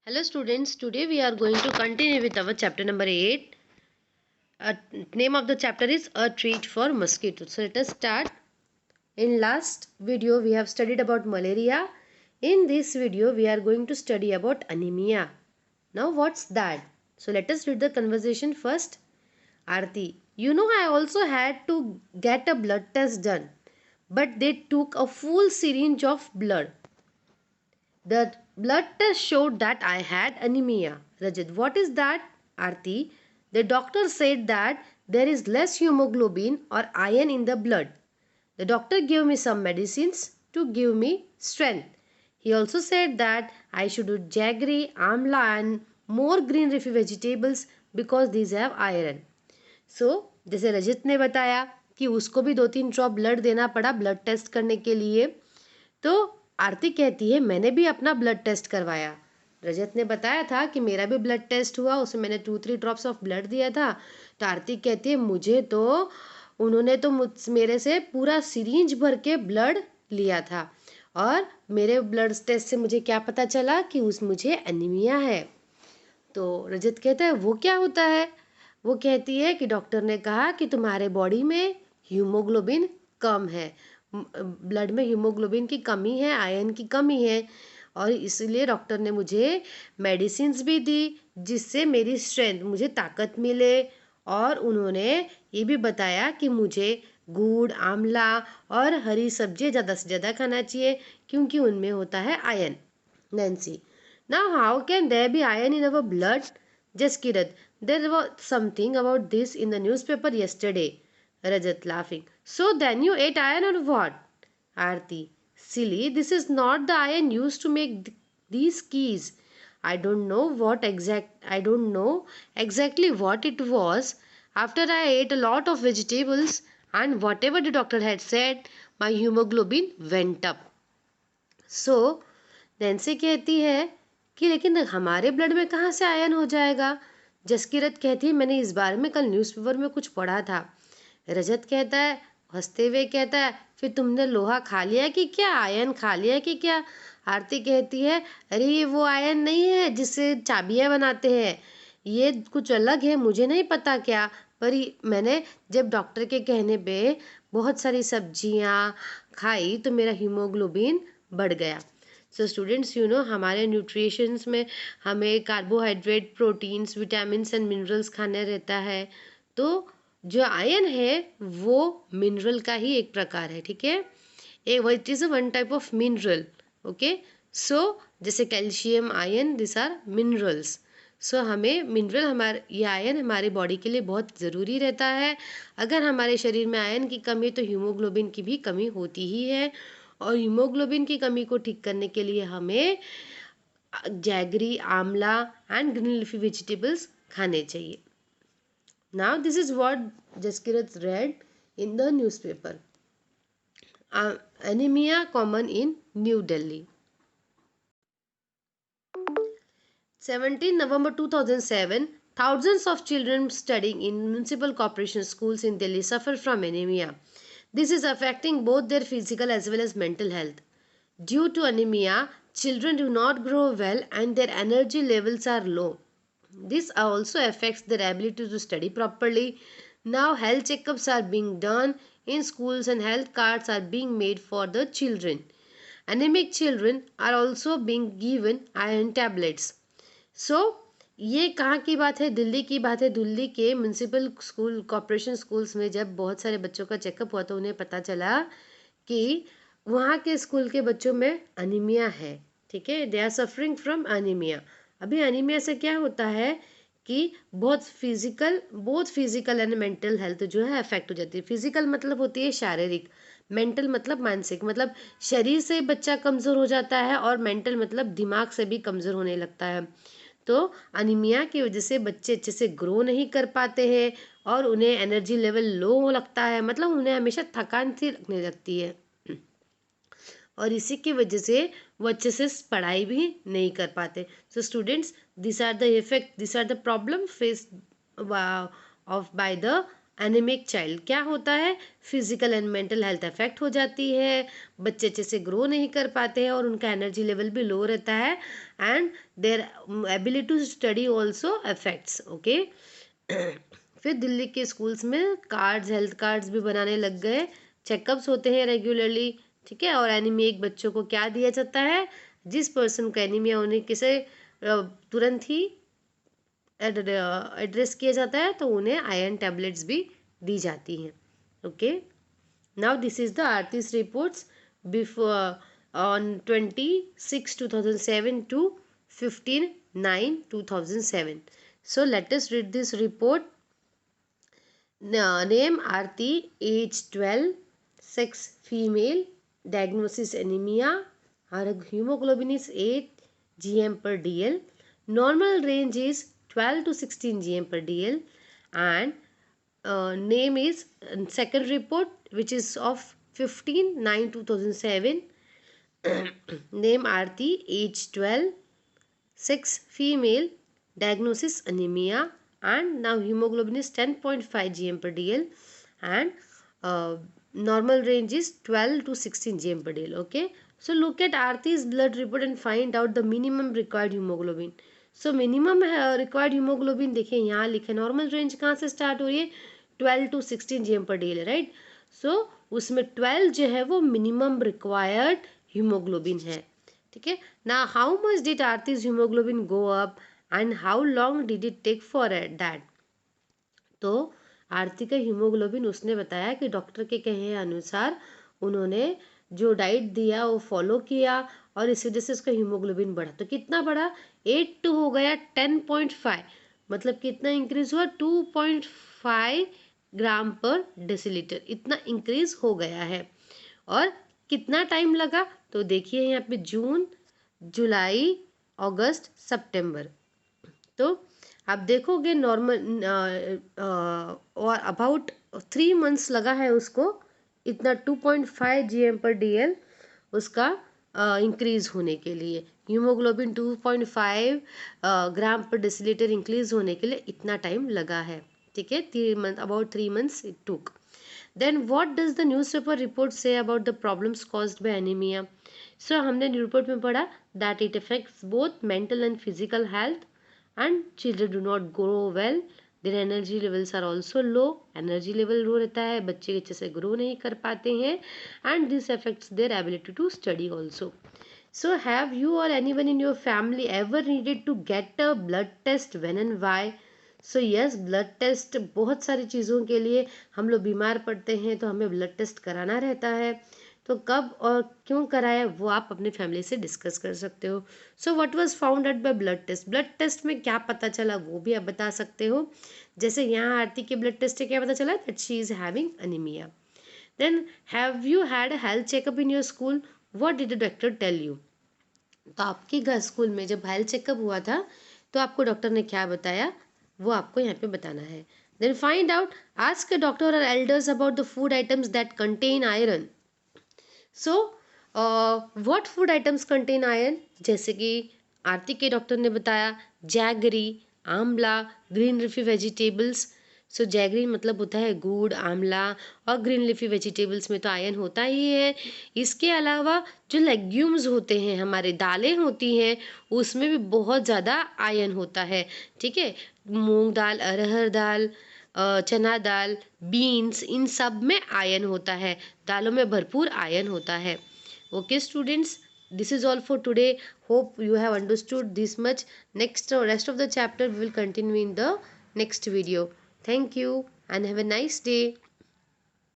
Hello students, today we are going to continue with our chapter number 8. Name of the chapter is A Treat for Mosquitoes. So let us start. In last video we have studied about malaria. In this video we are going to study about anemia. Now what's that? So let us read the conversation first. Aarti, you know I also had to get a blood test done. But they took a full syringe of blood. The blood test showed that I had anemia. Rajat, what is that? Aarti, the doctor said that there is less hemoglobin or iron in the blood. The doctor gave me some medicines to give me strength. He also said that I should eat jaggery, amla and more green leafy vegetables because these have iron. So, जैसे रजत ने बताया कि उसको भी 2-3 drop blood देना पड़ा blood test करने के लिए, तो आरती कहती है मैंने भी अपना ब्लड टेस्ट करवाया। रजत ने बताया था कि मेरा भी ब्लड टेस्ट हुआ, उसमें मैंने 2-3 ड्रॉप्स ऑफ ब्लड दिया था। तो आरती कहती है मुझे तो उन्होंने तो मेरे से पूरा सिरिंज भर के ब्लड लिया था और मेरे ब्लड टेस्ट से मुझे क्या पता चला कि मुझे एनीमिया है। तो रजत कहता है वो क्या होता है? वो कहती है कि डॉक्टर ने कहा कि तुम्हारे बॉडी में हीमोग्लोबिन कम है, ब्लड में हीमोग्लोबिन की कमी है, आयरन की कमी है और इसलिए डॉक्टर ने मुझे मेडिसिन्स भी दी जिससे मेरी स्ट्रेंथ, मुझे ताकत मिले। और उन्होंने ये भी बताया कि मुझे गुड़, आंवला और हरी सब्जी ज़्यादा से ज़्यादा खाना चाहिए क्योंकि उनमें होता है iron. Nancy, now how can there be iron in our blood? Jaskirat, there was something about this in the newspaper yesterday. Rajat laughing. So then you ate iron or what? Aarti, silly, this is not the iron used to make these keys. I don't know exactly what it was. After I ate a lot of vegetables and whatever the doctor had said, my hemoglobin went up. So Nancy कहती है कि लेकिन हमारे blood में कहाँ से ion हो जाएगा? जसकीरत कहती है मैंने इस बारे में कल न्यूज़पेपर में कुछ पढ़ा था। रजत कहता है, हंसते हुए कहता है फिर तुमने लोहा खा लिया कि क्या, आयन खा लिया कि क्या? आरती कहती है अरे ये वो आयन नहीं है जिससे चाबियां बनाते हैं, ये कुछ अलग है, मुझे नहीं पता क्या, पर मैंने जब डॉक्टर के कहने पे बहुत सारी सब्जियां खाई तो मेरा हीमोग्लोबिन बढ़ गया। सो स्टूडेंट्स यू नो हमारे न्यूट्रिशंस में हमें carbohydrate, proteins, vitamins and minerals खाने रहता है। तो जो आयन है वो मिनरल का ही एक प्रकार है, ठीक है, it is a one type of mineral. Okay, so जैसे calcium, iron, this are minerals. So हमें मिनरल, हमारे ये आयन हमारी बॉडी के लिए बहुत ज़रूरी रहता है। अगर हमारे शरीर में आयन की कमी तो हीमोग्लोबिन की भी कमी होती ही है और हीमोग्लोबिन की कमी को ठीक करने के लिए हमें जैगरी, आंवला एंड ग्रीन लीफी वेजिटेबल्स खाने चाहिए। Now this is what Jaskirat read in the newspaper. Anemia common in New Delhi. 17 November 2007, thousands of children studying in municipal corporation schools in Delhi suffer from anemia. This is affecting both their physical as well as mental health. Due to anemia, children do not grow well and their energy levels are low. This also affects their ability to study properly. Now health checkups are being done in schools and health cards are being made for the children. Anemic children are also being given iron tablets. So ये कहाँ की बात है? दिल्ली की बात है। दिल्ली के municipal school, corporation schools में जब बहुत सारे बच्चों का चेकअप हुआ तो उन्हें पता चला कि वहाँ के स्कूल के बच्चों में अनीमिया है, ठीक है, they are suffering from anaemia. अभी अनीमिया से क्या होता है कि बहुत फिजिकल एंड मेंटल हेल्थ जो है अफेक्ट हो जाती है। फिजिकल मतलब होती है शारीरिक, मेंटल मतलब मानसिक, मतलब शरीर से बच्चा कमज़ोर हो जाता है और मेंटल मतलब दिमाग से भी कमज़ोर होने लगता है। तो अनीमिया की वजह से बच्चे अच्छे से ग्रो नहीं कर पाते हैं और उन्हें एनर्जी लेवल लो लगता है, मतलब उन्हें हमेशा थकान सी लगने लगती है और इसी की वजह से वो अच्छे से पढ़ाई भी नहीं कर पाते। So students, this are the effect, this are the problem face of by the anaemic child क्या होता है, physical and mental health affect हो जाती है, बच्चे अच्छे से ग्रो नहीं कर पाते हैं और उनका एनर्जी लेवल भी लो रहता है and their ability to study also affects. Okay, फिर दिल्ली के स्कूल्स में कार्ड्स, हेल्थ कार्ड्स भी बनाने लग गए, चेकअप्स होते हैं रेगुलरली, ठीक है। और एनीमिक बच्चों को क्या दिया जाता है, जिस पर्सन को एनीमिया होने किसे तुरंत ही एड्रेस किया जाता है तो उन्हें आयरन टैबलेट्स भी दी जाती हैं। Okay, now this is the Aarti's reports before on 26/2007 to 15/9/2007. So let us read this report. Name Aarti, age 12, sex female, diagnosis anemia, her hemoglobin is 8 gm per dl, normal range is 12 to 16 gm per dl, and name is second report which is of 15/9/2007. Name Aarti, age 12, sex female, diagnosis anemia, and now hemoglobin is 10.5 gm per dl, and normal range is 12 to 16 gm per dl. Okay, so look at Aarti's blood report and find out the minimum required hemoglobin. So minimum required hemoglobin देखिए यहाँ लिखे, normal range कहाँ से start हो रही है, 12 to 16 gm per dl, right. सो उसमें 12 जो है वो मिनिमम रिक्वायर्ड हीमोग्लोबिन है, ठीक है ना। How much did Aarti's haemoglobin go up and how long did it take for that. तो आरती का हीमोग्लोबिन उसने बताया कि डॉक्टर के कहे अनुसार उन्होंने जो डाइट दिया वो फॉलो किया और इस वजह से उसका हीमोग्लोबिन बढ़ा। तो कितना बढ़ा, 8 हो गया 10.5, मतलब कितना इंक्रीज हुआ, 2.5 ग्राम पर डेसीलीटर, इतना इंक्रीज हो गया है। और कितना टाइम लगा, तो देखिए यहाँ पे जून, जुलाई, अगस्त, सितंबर, तो आप देखोगे नॉर्मल और अबाउट 3 months लगा है उसको, इतना 2.5 gm per dl उसका इंक्रीज होने के लिए, हीमोग्लोबिन 2.5 ग्राम पर डेसीलीटर इंक्रीज होने के लिए इतना टाइम लगा है, ठीक है। 3 months, about 3 months it took. Then what does the newspaper report say about the problems caused by anaemia. So हमने रिपोर्ट में पढ़ा that it affects both mental and physical health and children do not grow well, their energy levels are also low, energy level लो रहता है, बच्चे अच्छे से grow नहीं कर पाते हैं and this affects their ability to study also. So have you or anyone in your family ever needed to get a blood test, when and why? So yes, blood test बहुत सारी चीज़ों के लिए, हम लोग बीमार पड़ते हैं तो हमें ब्लड टेस्ट कराना रहता है, तो कब और क्यों कराया वो आप अपने फैमिली से डिस्कस कर सकते हो। So what was found out by blood test, blood test में क्या पता चला वो भी आप बता सकते हो। जैसे यहाँ आरती के ब्लड टेस्ट से क्या पता चला, that she is having anaemia. Then have you had a health checkup in your school, what did the doctor tell you. तो आपके घर स्कूल में जब हेल्थ चेकअप हुआ था तो आपको डॉक्टर ने क्या बताया वो आपको यहाँ पे बताना है। Then find out, ask a doctor और elders about the food items that contain iron. So what food items contain iron, जैसे कि आरती के डॉक्टर ने बताया jaggery, amla, green leafy vegetables. So jaggery मतलब होता है गुड़, आंवला, और ग्रीन लीफी वेजिटेबल्स में तो आयरन होता ही है। इसके अलावा जो लेग्यूम्स होते हैं, हमारे दालें होती हैं, उसमें भी बहुत ज़्यादा आयरन होता है, ठीक है। मूंग दाल, अरहर दाल, चना दाल, बीन्स, इन सब में आयरन होता है, दालों में भरपूर आयरन होता है। Okay students, this is all for today. Hope you have understood this much. Next rest of the chapter we will continue in the next video. Thank you and have a nice day.